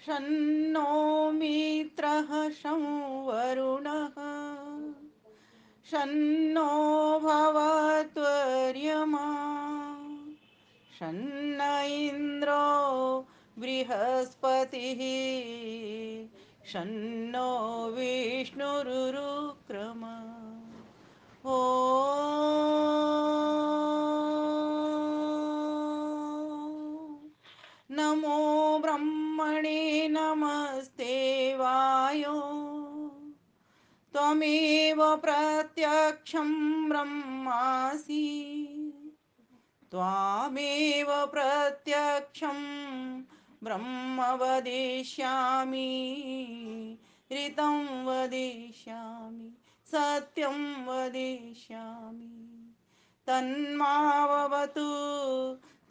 शन्नो मित्रः शं वरुणः शन्नो भवत्वर्यमा शन्न इन्द्रो बृहस्पतिः शन्नो विष्णुरुरुक्रम ॐ नमो ब्रह्मणे नमस्ते वायो त्वमेव प्रत्यक्षं ब्रह्मासि त्वामेव प्रत्यक्षं ब्रह्म वदिष्यामि ऋतं वदिष्यामि सत्यं वदिष्यामि तन्मावतु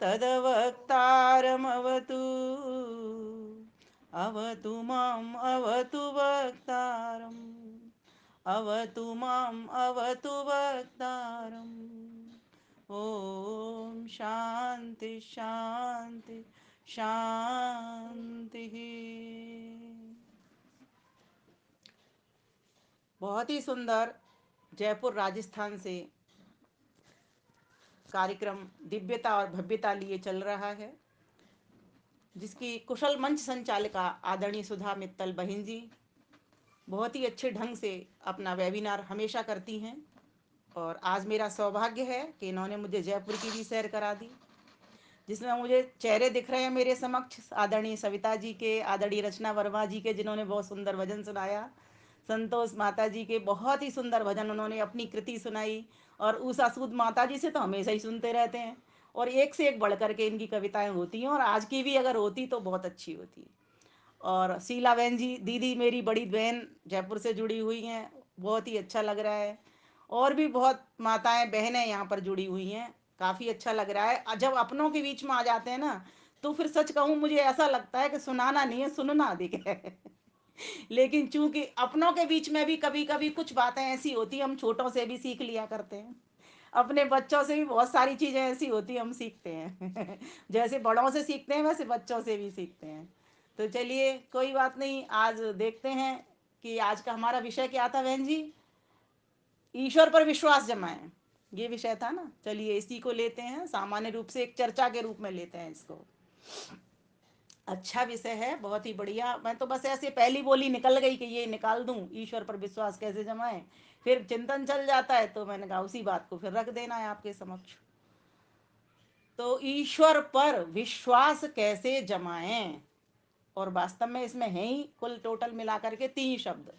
तद्वक्तारमवतु अवतु माम् अवतु वक्तारम् अवतु माम् अवतु वक्तारम् ओम शांति शांति शांति। बहुत ही सुंदर जयपुर राजस्थान से कार्यक्रम दिव्यता और भव्यता लिए चल रहा है, जिसकी कुशल मंच संचालिका आदरणीय सुधा मित्तल बहन जी बहुत ही अच्छे ढंग से अपना वेबिनार हमेशा करती हैं। और आज मेरा सौभाग्य है कि इन्होंने मुझे जयपुर की भी सैर करा दी, जिसमें मुझे चेहरे दिख रहे हैं मेरे समक्ष आदरणीय सविता जी के, आदरणीय रचना वर्मा जी के, जिन्होंने बहुत सुंदर भजन सुनाया। संतोष माता जी के बहुत ही सुंदर भजन उन्होंने अपनी कृति सुनाई। और उषा सूद माता जी से तो हमेशा ही सुनते रहते हैं, और एक से एक बढ़ करके इनकी कविताएं होती हैं, और आज की भी अगर होती तो बहुत अच्छी होती। और शीला बहन जी दीदी मेरी बड़ी बहन जयपुर से जुड़ी हुई हैं, बहुत ही अच्छा लग रहा है। और भी बहुत माताएं बहनें यहाँ पर जुड़ी हुई हैं, काफ़ी अच्छा लग रहा है। जब अपनों के बीच में आ जाते हैं ना, तो फिर सच कहूँ मुझे ऐसा लगता है कि सुनाना नहीं है, सुनना अधिक है। लेकिन चूंकि अपनों के बीच में भी कभी कभी कुछ बातें ऐसी होती हम छोटों से भी सीख लिया करते हैं, अपने बच्चों से भी बहुत सारी चीज़ें ऐसी होती हम सीखते हैं। जैसे बड़ों से सीखते हैं वैसे बच्चों से भी सीखते हैं। तो चलिए कोई बात नहीं, आज देखते हैं कि आज का हमारा विषय क्या था बहन जी। ईश्वर पर विश्वास जमाएं, ये विषय था ना। चलिए इसी को लेते हैं, सामान्य रूप से एक चर्चा के रूप में लेते हैं इसको। अच्छा विषय है, बहुत ही बढ़िया। मैं तो बस ऐसे पहली बोली निकल गई कि ये निकाल दूं, ईश्वर पर विश्वास कैसे जमाएं। फिर चिंतन चल जाता है, तो मैंने कहा उसी बात को फिर रख देना है आपके समक्ष। तो ईश्वर पर विश्वास कैसे जमाएं, और वास्तव में इसमें है ही कुल टोटल मिलाकर के 3 शब्द,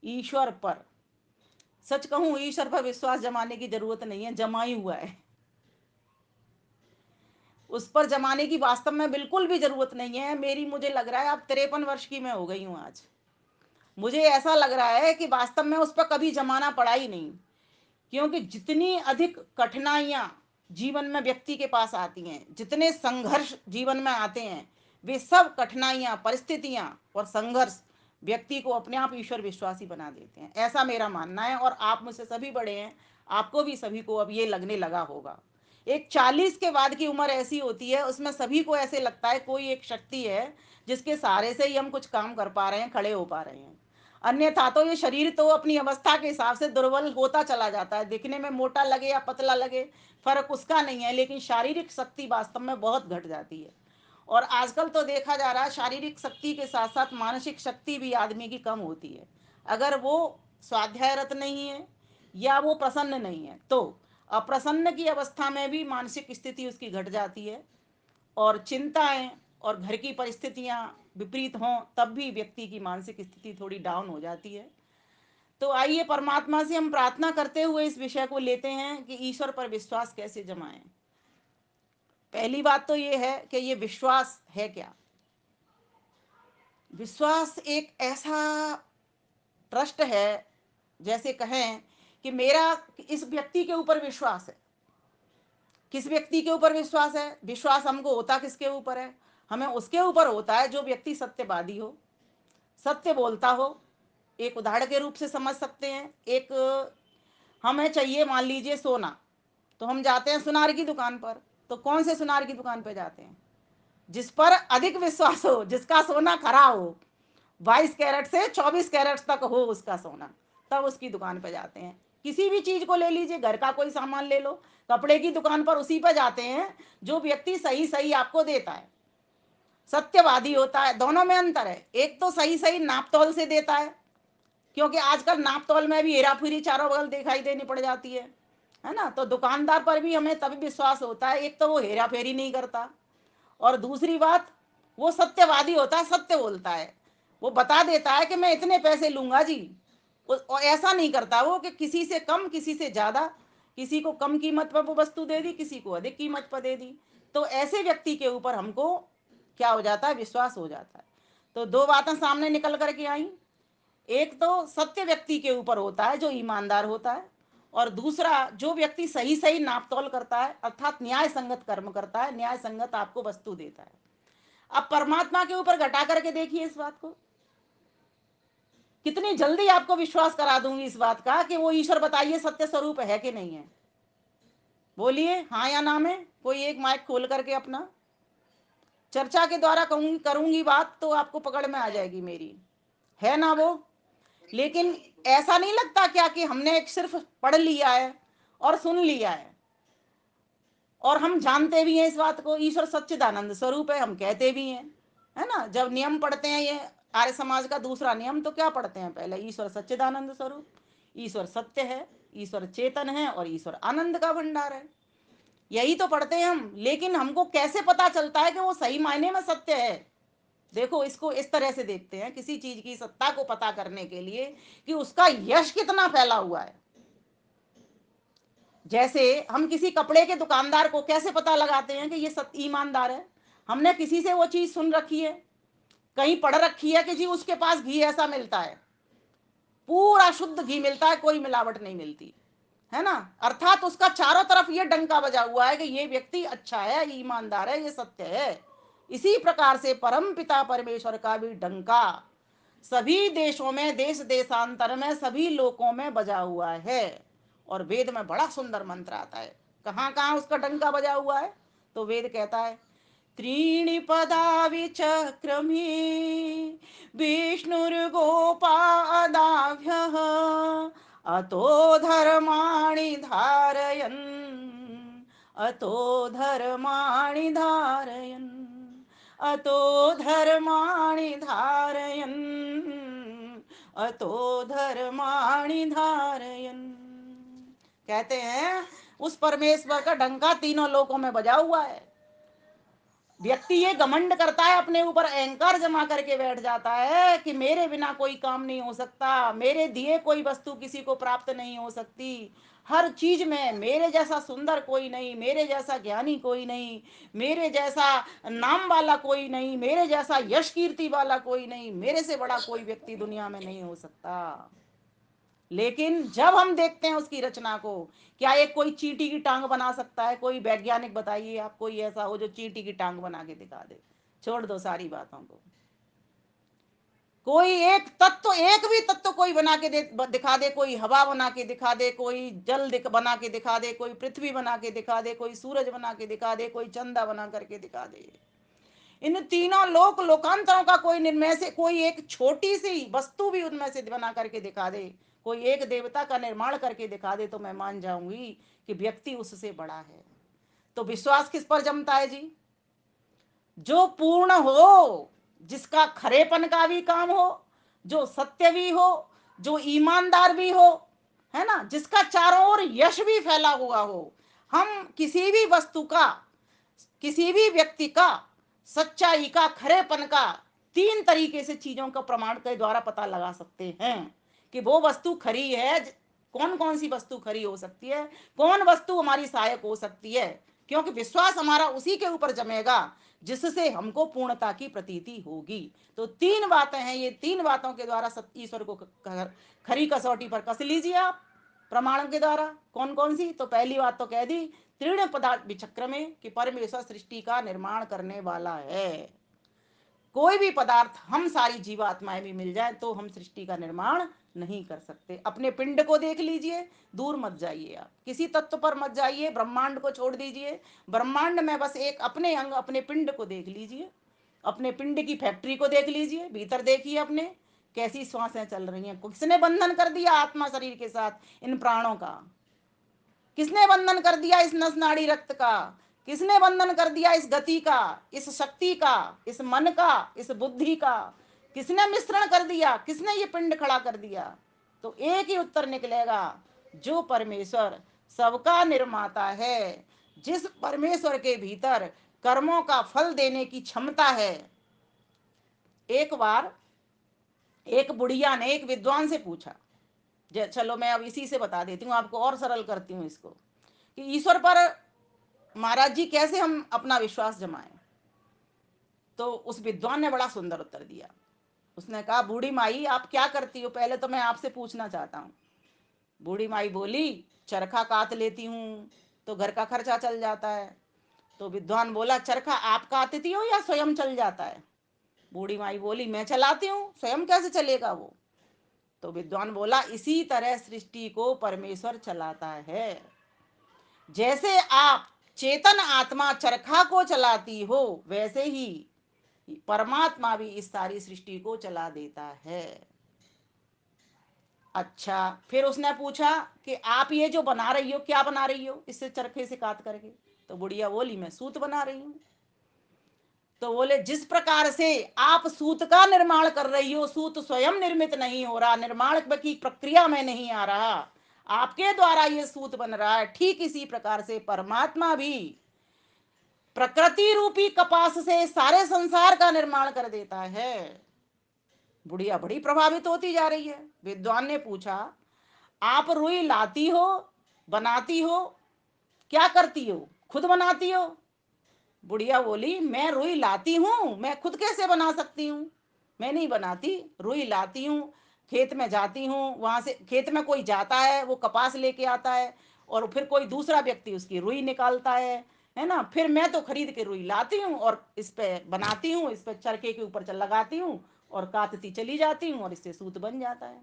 ईश्वर पर। सच कहूं ईश्वर पर विश्वास जमाने की जरूरत नहीं है, जमा ही हुआ है। उस पर जमाने की वास्तव में बिल्कुल भी जरूरत नहीं है। मेरी मुझे लग रहा है अब 53 वर्ष की मैं हो गई हूँ आज। मुझे ऐसा लग रहा है कि वास्तव में उस पर कभी जमाना पड़ा ही नहीं, क्योंकि जितनी अधिक कठिनाइयाँ जीवन में व्यक्ति के पास आती हैं, जितने संघर्ष जीवन में आते हैं, वे सब कठिनाइयाँ, परिस्थितियाँ और संघर्ष व्यक्ति को अपने आप ईश्वर विश्वासी बना देते हैं, ऐसा मेरा मानना है। और आप मुझसे सभी बड़े हैं, आपको भी सभी को अब ये लगने लगा होगा। एक 40 के बाद की उम्र ऐसी होती है, उसमें सभी को ऐसे लगता है कोई एक शक्ति है जिसके सहारे से ही हम कुछ काम कर पा रहे हैं, खड़े हो पा रहे हैं। अन्यथा तो ये शरीर तो अपनी अवस्था के हिसाब से दुर्बल होता चला जाता है, दिखने में मोटा लगे या पतला लगे फर्क उसका नहीं है, लेकिन शारीरिक शक्ति वास्तव में बहुत घट जाती है। और आजकल तो देखा जा रहा है शारीरिक शक्ति के साथ साथ मानसिक शक्ति भी आदमी की कम होती है, अगर वो स्वाध्यायरत नहीं है या वो प्रसन्न नहीं है। तो अप्रसन्न की अवस्था में भी मानसिक स्थिति उसकी घट जाती है, और चिंताएं और घर की परिस्थितियां विपरीत हों तब भी व्यक्ति की मानसिक स्थिति थोड़ी डाउन हो जाती है। तो आइए परमात्मा से हम प्रार्थना करते हुए इस विषय को लेते हैं कि ईश्वर पर विश्वास कैसे जमाएं। पहली बात तो ये है कि ये विश्वास है क्या। विश्वास एक ऐसा ट्रस्ट है, जैसे कहें कि मेरा इस व्यक्ति के ऊपर विश्वास है। किस व्यक्ति के ऊपर विश्वास है? विश्वास हमको होता किसके ऊपर है? हमें उसके ऊपर होता है जो व्यक्ति सत्यवादी हो, सत्य बोलता हो। एक उदाहरण के रूप से समझ सकते हैं, एक हमें चाहिए मान लीजिए सोना, तो हम जाते हैं सुनार की दुकान पर। तो कौन से सुनार की दुकान पर जाते हैं? जिस पर अधिक विश्वास हो, जिसका सोना खरा हो, 22 कैरेट से 24 कैरेट तक हो उसका सोना, तब उसकी दुकान पर जाते हैं। किसी भी चीज को ले लीजिए, घर का कोई सामान ले लो, कपड़े की दुकान पर उसी पर जाते हैं जो व्यक्ति सही सही आपको देता है, सत्यवादी होता है। दोनों में अंतर है, एक तो सही सही नाप तोल से देता है, क्योंकि आजकल नाप तोल में भी हेराफेरी चारों बगल दिखाई देनी पड़ जाती है ना। तो दुकानदार पर भी हमें तभी विश्वास होता है, एक तो वो हेराफेरी नहीं करता, और दूसरी बात वो सत्यवादी होता है, सत्य बोलता है, वो बता देता है कि मैं इतने पैसे लूंगा जी। और ऐसा नहीं करता वो कि किसी से कम किसी से ज्यादा, किसी को कम कीमत पर वो वस्तु दे दी, किसी को अधिक कीमत पर दे दी। तो ऐसे व्यक्ति के ऊपर हमको क्या हो जाता है, विश्वास हो जाता है। तो दो बातें सामने निकल करके आई, एक तो सत्य व्यक्ति के ऊपर होता है जो ईमानदार होता है, और दूसरा जो व्यक्ति सही सही नाप तोल करता है, अर्थात न्याय संगत कर्म करता है, न्याय संगत आपको वस्तु देता है। अब परमात्मा के ऊपर घटा करके देखिए इस बात को, कितनी जल्दी आपको विश्वास करा दूंगी इस बात का कि वो ईश्वर बताइए सत्य स्वरूप है कि नहीं है। बोलिए हाँ या ना में, कोई एक माइक खोल करके अपना, चर्चा के द्वारा कहूंगी करूंगी बात तो आपको पकड़ में आ जाएगी मेरी, है ना वो। लेकिन ऐसा नहीं लगता क्या कि हमने एक सिर्फ पढ़ लिया है और सुन लिया है, और हम जानते भी हैं इस बात को, ईश्वर सच्चिदानंद स्वरूप है, हम कहते भी हैं, है ना। जब नियम पढ़ते हैं ये आर्य समाज का दूसरा नियम, तो क्या पढ़ते हैं पहले, ईश्वर सच्चिदानंद स्वरूप, ईश्वर सत्य है, ईश्वर चेतन है, और ईश्वर आनंद का भंडार है, यही तो पढ़ते हैं हम। लेकिन हमको कैसे पता चलता है कि वो सही मायने में सत्य है। देखो इसको इस तरह से देखते हैं, किसी चीज की सत्ता को पता करने के लिए कि उसका यश कितना फैला हुआ है। जैसे हम किसी कपड़े के दुकानदार को कैसे पता लगाते हैं कि ये ईमानदार है, हमने किसी से वो चीज सुन रखी है, कहीं पढ़ रखी है कि जी उसके पास घी ऐसा मिलता है, पूरा शुद्ध घी मिलता है, कोई मिलावट नहीं मिलती, है ना। अर्थात उसका चारों तरफ ये डंका बजा हुआ है कि ये व्यक्ति अच्छा है, ईमानदार है, ये सत्य है। इसी प्रकार से परम पिता परमेश्वर का भी डंका सभी देशों में, देश देशांतर में, सभी लोकों में बजा हुआ है। और वेद में बड़ा सुंदर मंत्र आता है, कहाँ कहाँ उसका डंका बजा हुआ है। तो वेद कहता है, त्रीणि पदा विचक्रमी विष्णुर्गोपादाभ्यः अतो धर्माणि धारयन्, अतो धर्माणि धारयन्, अतो धर्माणि धारयन्, अतो धर्माणि धारयन्। कहते हैं उस परमेश्वर का डंका तीनों लोकों में बजा हुआ है। व्यक्ति ये घमंड करता है, अपने ऊपर अहंकार जमा करके बैठ जाता है कि मेरे बिना कोई काम नहीं हो सकता, मेरे दिए कोई वस्तु किसी को प्राप्त नहीं हो सकती, हर चीज में मेरे जैसा सुंदर कोई नहीं, मेरे जैसा ज्ञानी कोई नहीं, मेरे जैसा नाम वाला कोई नहीं, मेरे जैसा यश कीर्ति वाला कोई नहीं, मेरे से बड़ा कोई व्यक्ति दुनिया में नहीं हो सकता। लेकिन जब हम देखते हैं उसकी रचना को, क्या एक कोई चींटी की टांग बना सकता है, कोई वैज्ञानिक बताइए आप, कोई ऐसा हो जो चींटी की टांग बना के दिखा दे। छोड़ दो सारी बातों को, कोई एक तत्व, एक भी तत्व कोई बना के दिखा दे, कोई हवा बना के दिखा दे, कोई जल बना के दिखा दे, कोई पृथ्वी बना के दिखा दे, कोई सूरज बना के दिखा दे, कोई चंदा बना करके दिखा दे। इन तीनों लोक लोकांतरों का कोई निर्णय से कोई एक छोटी सी वस्तु भी उनमें से बना करके दिखा दे, कोई एक देवता का निर्माण करके दिखा दे, तो मैं मान जाऊंगी कि व्यक्ति उससे बड़ा है। तो विश्वास किस पर जमता है जी, जो पूर्ण हो, जिसका खरेपन का भी काम हो, जो सत्य भी हो, जो ईमानदार भी हो, है ना, जिसका चारों ओर यश भी फैला हुआ हो। हम किसी भी वस्तु का, किसी भी व्यक्ति का सच्चाई का, खरेपन का तीन तरीके से चीजों का प्रमाण के द्वारा पता लगा सकते हैं कि वो वस्तु खरी है। कौन कौन सी वस्तु खरी हो सकती है, कौन वस्तु हमारी सहायक हो सकती है, क्योंकि विश्वास हमारा उसी के ऊपर जमेगा जिससे हमको पूर्णता की प्रतीति होगी। तो तीन बातें हैं, ये तीन बातों के द्वारा ईश्वर को खरी कसौटी पर कस लीजिए आप प्रमाण के द्वारा। कौन कौन सी, तो पहली बात तो कह दी, तीर्ण पदार्थ विचक्र में कि परमेश्वर सृष्टि का निर्माण करने वाला है। कोई भी पदार्थ हम सारी जीवात्माएं भी मिल जाए तो हम सृष्टि का निर्माण नहीं कर सकते। अपने पिंड को देख लीजिए, दूर मत जाइए, आप किसी तत्व पर मत जाइए, ब्रह्मांड को छोड़ दीजिए, ब्रह्मांड में बस एक अपने अंग अपने पिंड को देख लीजिए, अपने पिंड की फैक्ट्री को देख लीजिए, भीतर देखिए अपने कैसी श्वासें चल रही हैं। किसने बंधन कर दिया आत्मा शरीर के साथ इन प्राणों का? किसने बंधन कर दिया इस नस नाड़ी रक्त का? किसने बंधन कर दिया इस गति का, इस शक्ति का, इस मन का, इस बुद्धि का? किसने मिश्रण कर दिया? किसने ये पिंड खड़ा कर दिया? तो एक ही उत्तर निकलेगा, जो परमेश्वर सबका निर्माता है, जिस परमेश्वर के भीतर कर्मों का फल देने की क्षमता है। एक बार एक बुढ़िया ने एक विद्वान से पूछा, चलो मैं अब इसी से बता देती हूँ आपको और सरल करती हूँ इसको, कि ईश्वर पर महाराज जी कैसे हम अपना विश्वास जमाएं। तो उस विद्वान ने बड़ा सुंदर उत्तर दिया। उसने कहा, बूढ़ी माई आप क्या करती हो, पहले तो मैं आपसे पूछना चाहता हूँ। बूढ़ी माई बोली, चरखा काट लेती हूँ तो घर का खर्चा चल जाता है। तो विद्वान बोला, चरखा आप काटती हो या स्वयं चल जाता है? बूढ़ी माई बोली, मैं चलाती हूँ, स्वयं कैसे चलेगा वो? तो विद्वान बोला, इसी तरह सृष्टि को परमेश्वर चलाता है। जैसे आप चेतन आत्मा चरखा को चलाती हो, वैसे ही परमात्मा भी इस सारी सृष्टि को चला देता है। अच्छा, फिर उसने पूछा कि आप ये जो बना रही हो, क्या बना रही हो इससे चरखे से काट करके? तो बुढ़िया बोली, मैं सूत बना रही हूँ। तो बोले, जिस प्रकार से आप सूत का निर्माण कर रही हो, सूत स्वयं निर्मित नहीं हो रहा, निर्माण की प्रक्रिया में नहीं आ रहा, आपके द्वारा ये सूत बन रहा है, ठीक इसी प्रकार से परमात्मा भी प्रकृति रूपी कपास से सारे संसार का निर्माण कर देता है। बुढ़िया बड़ी प्रभावित होती जा रही है। विद्वान ने पूछा, आप रुई लाती हो, बनाती हो, क्या करती हो, खुद बनाती हो? बुढ़िया बोली, मैं रुई लाती हूँ, मैं खुद कैसे बना सकती हूँ? मैं नहीं बनाती, रुई लाती हूँ, खेत में जाती हूँ, वहां से खेत में कोई जाता है, वो कपास लेके आता है और फिर कोई दूसरा व्यक्ति उसकी रुई निकालता है ना, फिर मैं तो खरीद के रुई लाती हूँ और इस पे बनाती हूँ, इस पे चरखे के ऊपर लगाती हूँ और काटती चली जाती हूँ और इससे सूत बन जाता है।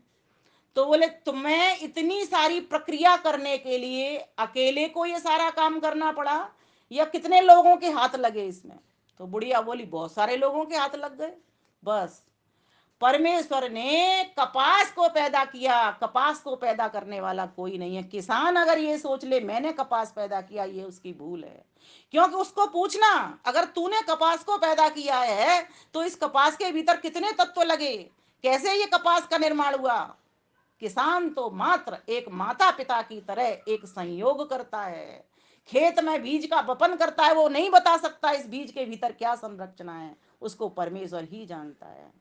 तो बोले, तुम्हें इतनी सारी प्रक्रिया करने के लिए अकेले को ये सारा काम करना पड़ा या कितने लोगों के हाथ लगे इसमें? तो बुढ़िया बोली, बहुत सारे लोगों के हाथ लग गए। बस परमेश्वर ने कपास को पैदा किया, कपास को पैदा करने वाला कोई नहीं है। किसान अगर ये सोच ले मैंने कपास पैदा किया, ये उसकी भूल है। क्योंकि उसको पूछना, अगर तूने कपास को पैदा किया है तो इस कपास के भीतर कितने तत्व लगे, कैसे ये कपास का निर्माण हुआ? किसान तो मात्र एक माता पिता की तरह एक संयोग करता है, खेत में बीज का वपन करता है, वो नहीं बता सकता इस बीज के भीतर क्या संरचना है, उसको परमेश्वर ही जानता है।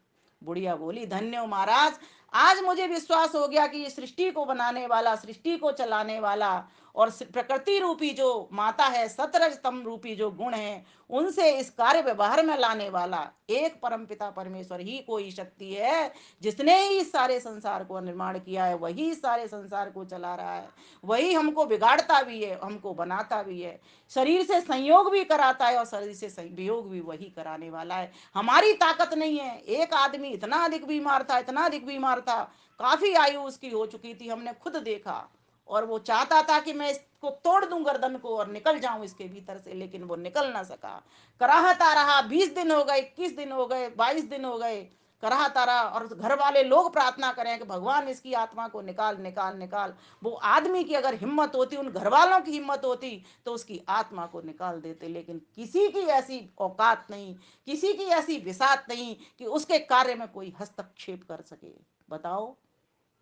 बुढ़िया बोली, धन्य हो महाराज, आज मुझे विश्वास हो गया कि ये सृष्टि को बनाने वाला, सृष्टि को चलाने वाला और प्रकृति रूपी जो माता है, सतरज तम रूपी जो गुण है, उनसे इस कार्य व्यवहार में लाने वाला एक परमपिता परमेश्वर ही कोई शक्ति है, जिसने ही सारे संसार को निर्माण किया है, वही सारे संसार को चला रहा है, वही हमको बिगाड़ता भी है, हमको बनाता भी है, शरीर से संयोग भी कराता है और शरीर से वियोग भी वही कराने वाला है। हमारी ताकत नहीं है। एक आदमी इतना अधिक बीमार था, इतना अधिक बीमार था, काफी आयु उसकी हो चुकी थी, हमने खुद देखा, और वो चाहता था कि मैं इसको तोड़ दूं गर्दन को और निकल जाऊं इसके भीतर से, लेकिन वो निकल ना सका। कराहता रहा, 20 दिन हो गए, 21 दिन हो गए, 22 दिन हो गए, कराहता रहा, और घर वाले लोग प्रार्थना करें कि भगवान इसकी आत्मा को निकाल निकाल निकाल। वो आदमी की अगर हिम्मत होती, उन घर वालों की हिम्मत होती, तो उसकी आत्मा को निकाल देते, लेकिन किसी की ऐसी औकात नहीं, किसी की ऐसी विसात नहीं कि उसके कार्य में कोई हस्तक्षेप कर सके। बताओ,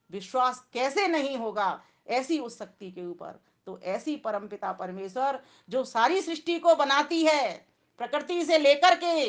विश्वास कैसे नहीं होगा ऐसी उस शक्ति के ऊपर? तो ऐसी परमपिता परमेश्वर जो सारी सृष्टि को बनाती है, प्रकृति से लेकर के,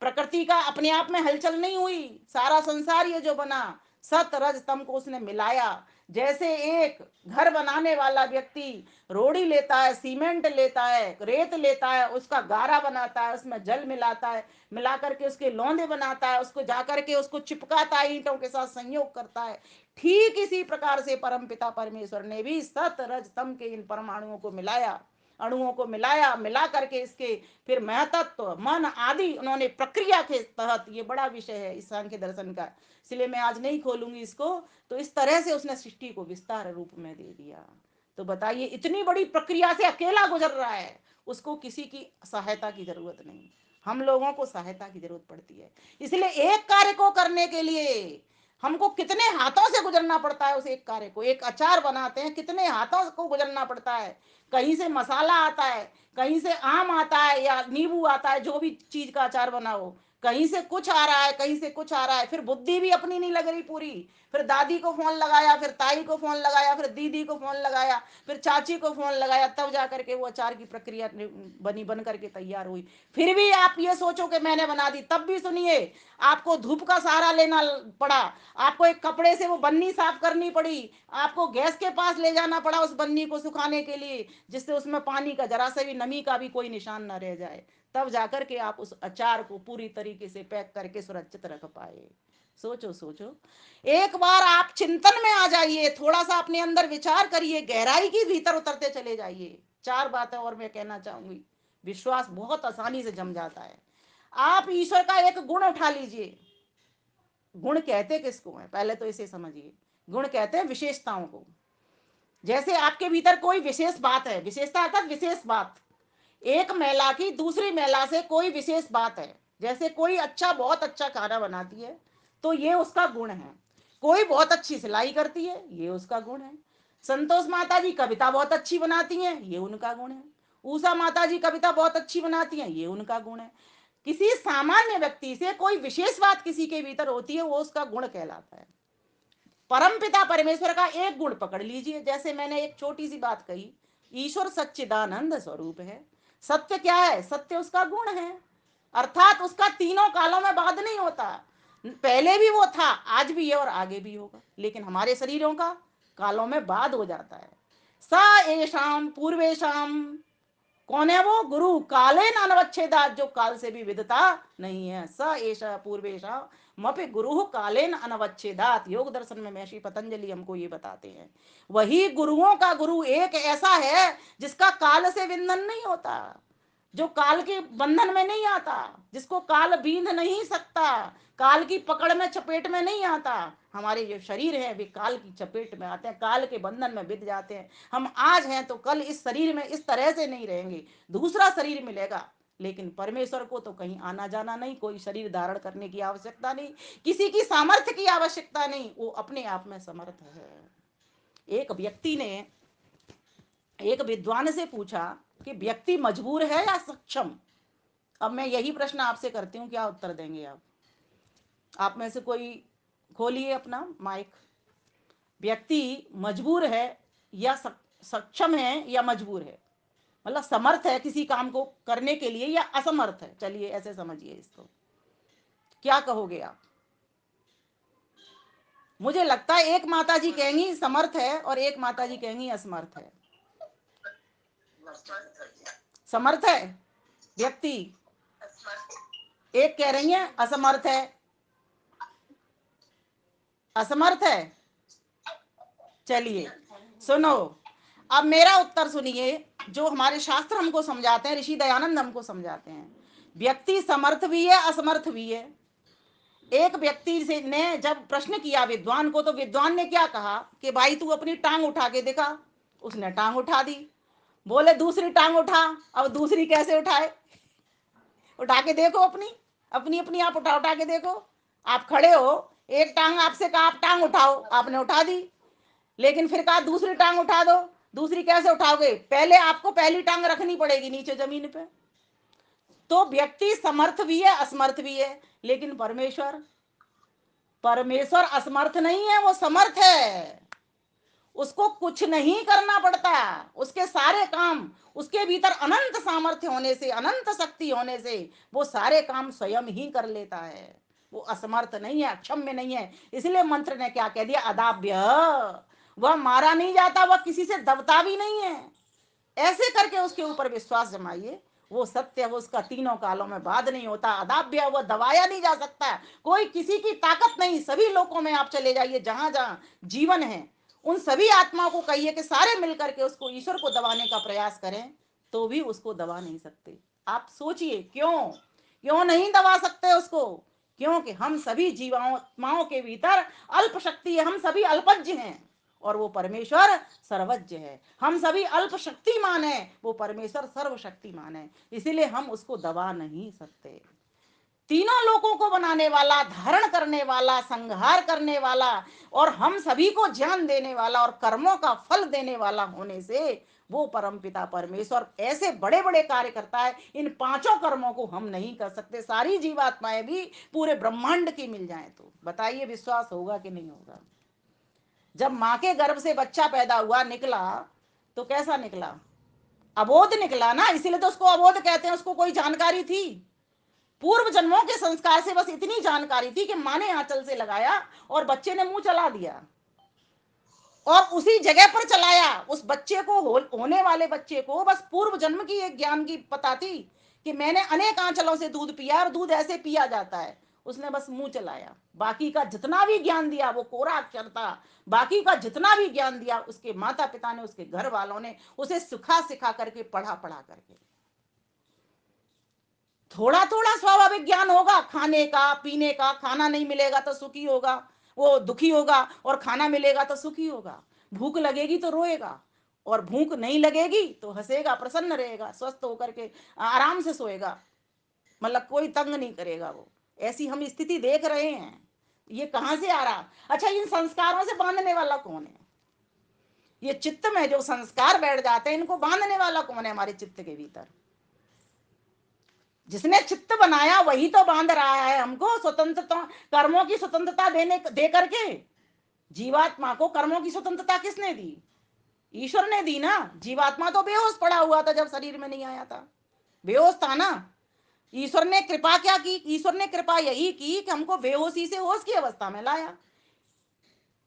प्रकृति का अपने आप में हलचल नहीं हुई, सारा संसार ये जो बना, सत रज तम को उसने मिलाया। जैसे एक घर बनाने वाला व्यक्ति रोड़ी लेता है, सीमेंट लेता है, रेत लेता है, उसका गारा बनाता है, उसमें जल मिलाता है, मिला करके उसके लौंदे बनाता है, उसको जाकर के उसको चिपकाता है, ईंटों के साथ संयोग करता है। ठीक इसी प्रकार से परमपिता परमेश्वर ने भी सत रज तम के इन परमाणुओं को मिलाया, अणुओं को मिलाया, मिला करके इसके फिर महतत्व मन आदि उन्होंने प्रक्रिया के तहत, ये बड़ा विषय है इस सांख्य दर्शन का, इसलिए मैं आज नहीं खोलूंगी इसको। तो इस तरह से उसने सृष्टि को विस्तार रूप में दे दिया। तो बताइए, इतनी बड़ी प्रक्रिया से अकेला गुजर रहा है, उसको किसी की सहायता की जरूरत नहीं, हम लोगों को सहायता की जरूरत पड़ती है। इसलिए एक कार्य को करने के लिए हमको कितने हाथों से गुजरना पड़ता है। उस एक कार्य को, एक अचार बनाते हैं, कितने हाथों को गुजरना पड़ता है। कहीं से मसाला आता है, कहीं से आम आता है या नींबू आता है, जो भी चीज का अचार बनाओ, कहीं से कुछ आ रहा है, कहीं से कुछ आ रहा है। फिर बुद्धि भी अपनी नहीं लग रही पूरी, फिर दादी को फोन लगाया, फिर ताई को फोन लगाया, फिर दीदी को फोन लगाया, फिर चाची को फोन लगाया, तब जा करके वो अचार की प्रक्रिया बन करके तैयार हुई। फिर भी आप ये सोचो कि मैंने बना दी, तब भी सुनिए, आपको धूप का सहारा लेना पड़ा, आपको एक कपड़े से वो बन्नी साफ करनी पड़ी, आपको गैस के पास ले जाना पड़ा उस बन्नी को सुखाने के लिए, जिससे उसमें पानी का जरा से भी, नमी का भी कोई निशान न रह जाए। तब जाकर के आप उस अचार को पूरी तरीके से पैक करके सुरक्षित रख पाए। सोचो सोचो, एक बार आप चिंतन में आ जाइए, थोड़ा सा अपने अंदर विचार करिए, गहराई की भीतर उतरते चले जाइए। चार बातें और मैं कहना चाहूंगी, विश्वास बहुत आसानी से जम जाता है। आप ईश्वर का एक गुण उठा लीजिए। गुण कहते किसको है, पहले तो इसे समझिए। गुण कहते हैं विशेषताओं को। जैसे आपके भीतर कोई विशेष बात है, विशेषता अर्थात विशेष बात, एक महिला की दूसरी महिला से कोई विशेष बात है। जैसे कोई अच्छा, बहुत अच्छा खाना बनाती है, तो ये उसका गुण है। कोई बहुत अच्छी सिलाई करती है, ये उसका गुण है। संतोष माता जी कविता बहुत अच्छी बनाती हैं, ये उनका गुण है। उषा माता जी कविता बहुत अच्छी बनाती हैं, ये उनका गुण है। किसी सामान्य व्यक्ति से कोई विशेष बात किसी के भीतर होती है, वो उसका गुण कहलाता है। परमपिता परमेश्वर का एक गुण पकड़ लीजिए। जैसे मैंने एक छोटी सी बात कही, ईश्वर सच्चिदानंद स्वरूप है। सत्य क्या है? सत्य उसका गुण है, अर्थात उसका तीनों कालों में बाध नहीं होता। पहले भी वो था, आज भी है और आगे भी होगा, लेकिन हमारे शरीरों का कालों में बाध हो जाता है। स एषाम पूर्वेशम, कौन है वो? गुरु काले अनवच्छेदात, जो काल से भी विदता नहीं है। स एषा पूर्वेशा मपि गुरु कालेन अनवच्छेदात। योग दर्शन में महर्षि पतंजलि हमको ये बताते हैं, वही गुरुओं का गुरु एक ऐसा है जिसका काल से बंधन नहीं होता, जो काल के बंधन में नहीं आता, जिसको काल बींध नहीं सकता, काल की पकड़ में चपेट में नहीं आता। हमारे जो शरीर है वे काल की चपेट में आते हैं, काल के बंधन में बिध जाते हैं। हम आज हैं तो कल इस शरीर में इस तरह से नहीं रहेंगे, दूसरा शरीर मिलेगा। लेकिन परमेश्वर को तो कहीं आना जाना नहीं, कोई शरीर धारण करने की आवश्यकता नहीं, किसी की सामर्थ्य की आवश्यकता नहीं, वो अपने आप में समर्थ है। एक व्यक्ति ने एक विद्वान से पूछा कि व्यक्ति मजबूर है या सक्षम? अब मैं यही प्रश्न आपसे करती हूँ, क्या उत्तर देंगे आप में से कोई खोलिए अपना माइक। व्यक्ति मजबूर है या सक्षम है या मजबूर है, मतलब समर्थ है किसी काम को करने के लिए या असमर्थ है? चलिए ऐसे समझिए इसको, क्या कहोगे आप? मुझे लगता है एक माता जी कहेंगी समर्थ है और एक माता जी कहेंगी असमर्थ है। समर्थ है व्यक्ति, एक कह रही है असमर्थ है। असमर्थ है। चलिए सुनो, अब मेरा उत्तर सुनिए, जो हमारे शास्त्र हमको समझाते हैं, ऋषि दयानंद हमको समझाते हैं, व्यक्ति समर्थ भी है असमर्थ भी है। एक व्यक्ति से ने जब प्रश्न किया विद्वान को, तो विद्वान ने क्या कहा कि भाई तू अपनी टांग उठा के दिखा। उसने टांग उठा दी। बोले दूसरी टांग उठा। अब दूसरी कैसे उठाए? उठा के देखो, अपनी अपनी अपनी आप उठा उठा के देखो। आप खड़े हो, एक टांग आपसे कहा आप टांग उठाओ, आपने उठा दी, लेकिन फिर कहा दूसरी टांग उठा दो। दूसरी कैसे उठाओगे? पहले आपको पहली टांग रखनी पड़ेगी नीचे जमीन पे। तो व्यक्ति समर्थ भी है असमर्थ भी है, लेकिन परमेश्वर, परमेश्वर असमर्थ नहीं है, वो समर्थ है। उसको कुछ नहीं करना पड़ता, उसके सारे काम, उसके भीतर अनंत सामर्थ्य होने से, अनंत शक्ति होने से वो सारे काम स्वयं ही कर लेता है। वो असमर्थ नहीं है, अक्षम्य नहीं है। इसलिए मंत्र ने क्या कह दिया? अदाभ्य। वह मारा नहीं जाता, वह किसी से दबता भी नहीं है। ऐसे करके उसके ऊपर विश्वास जमाइए, वो सत्य है, वो उसका तीनों कालों में बाध नहीं होता। अदाभ्य, वो दबाया नहीं जा सकता, कोई किसी की ताकत नहीं। सभी लोगों में आप चले जाइए, जहां जहां जीवन है, उन सभी आत्माओं को कहिए कि सारे मिलकर के उसको, ईश्वर को दबाने का प्रयास करें, तो भी उसको दबा नहीं सकते। आप सोचिए क्यों क्यों नहीं दबा सकते उसको? क्योंकि हम सभी जीवात्माओं के भीतर अल्प शक्ति है, हम सभी अल्पज्ञ हैं और वो परमेश्वर सर्वज्ञ है। हम सभी अल्प शक्तिमान है, वो परमेश्वर सर्वशक्तिमान है, इसीलिए हम उसको दबा नहीं सकते। तीनों लोगों को बनाने वाला, धारण करने वाला, संहार करने वाला और हम सभी को ज्ञान देने वाला और कर्मों का फल देने वाला होने से वो परमपिता परमेश्वर ऐसे बड़े बड़े कार्य करता है। इन पांचों कर्मों को हम नहीं कर सकते। सारी जीवात्माएं भी पूरे ब्रह्मांड की मिल जाएं तो बताइए विश्वास होगा कि नहीं होगा? जब माँ के गर्भ से बच्चा पैदा हुआ, निकला, तो कैसा निकला? अबोध निकला ना, इसीलिए तो उसको अबोध कहते हैं। उसको कोई जानकारी थी? पूर्व जन्मों के संस्कार से बस इतनी जानकारी थी कि माँ ने आंचल से लगाया और बच्चे ने मुंह चला दिया और उसी जगह पर चलाया। उस बच्चे को होने वाले बच्चे को बस पूर्व जन्म की एक ज्ञान की पता थी कि मैंने अनेक आंचलों से दूध पिया और दूध ऐसे पिया जाता है। उसने बस मुंह चलाया। बाकी का जितना भी ज्ञान दिया वो कोरा अक्षर था। बाकी का जितना भी ज्ञान दिया उसके माता पिता ने, उसके घर वालों ने उसे सिखा सिखा करके, पढ़ा पढ़ा करके। थोड़ा थोड़ा स्वाभाविक ज्ञान होगा खाने का, पीने का। खाना नहीं मिलेगा तो सुखी होगा, वो दुखी होगा, और खाना मिलेगा तो सुखी होगा। भूख लगेगी तो रोएगा और भूख नहीं लगेगी तो हंसेगा, प्रसन्न रहेगा, स्वस्थ होकर के आराम से सोएगा। मतलब कोई तंग नहीं करेगा वो। ऐसी हम स्थिति देख रहे हैं। ये कहां से आ रहा? अच्छा, इन संस्कारों से बांधने वाला कौन है? ये चित्त में जो संस्कार बैठ जाते हैं, इनको बांधने वाला कौन है हमारे चित्त के भीतर? जिसने चित्त बनाया वही तो बांध रहा है हमको। स्वतंत्रता, कर्मों की स्वतंत्रता देने दे करके जीवात्मा को कर्मों की स्वतंत्रता किसने दी? ईश्वर ने दी ना। जीवात्मा तो बेहोश पड़ा हुआ था जब शरीर में नहीं आया था, बेहोश था ना। ईश्वर ने कृपा क्या की? ईश्वर ने कृपा यही की कि हमको बेहोशी से होश की अवस्था में लाया।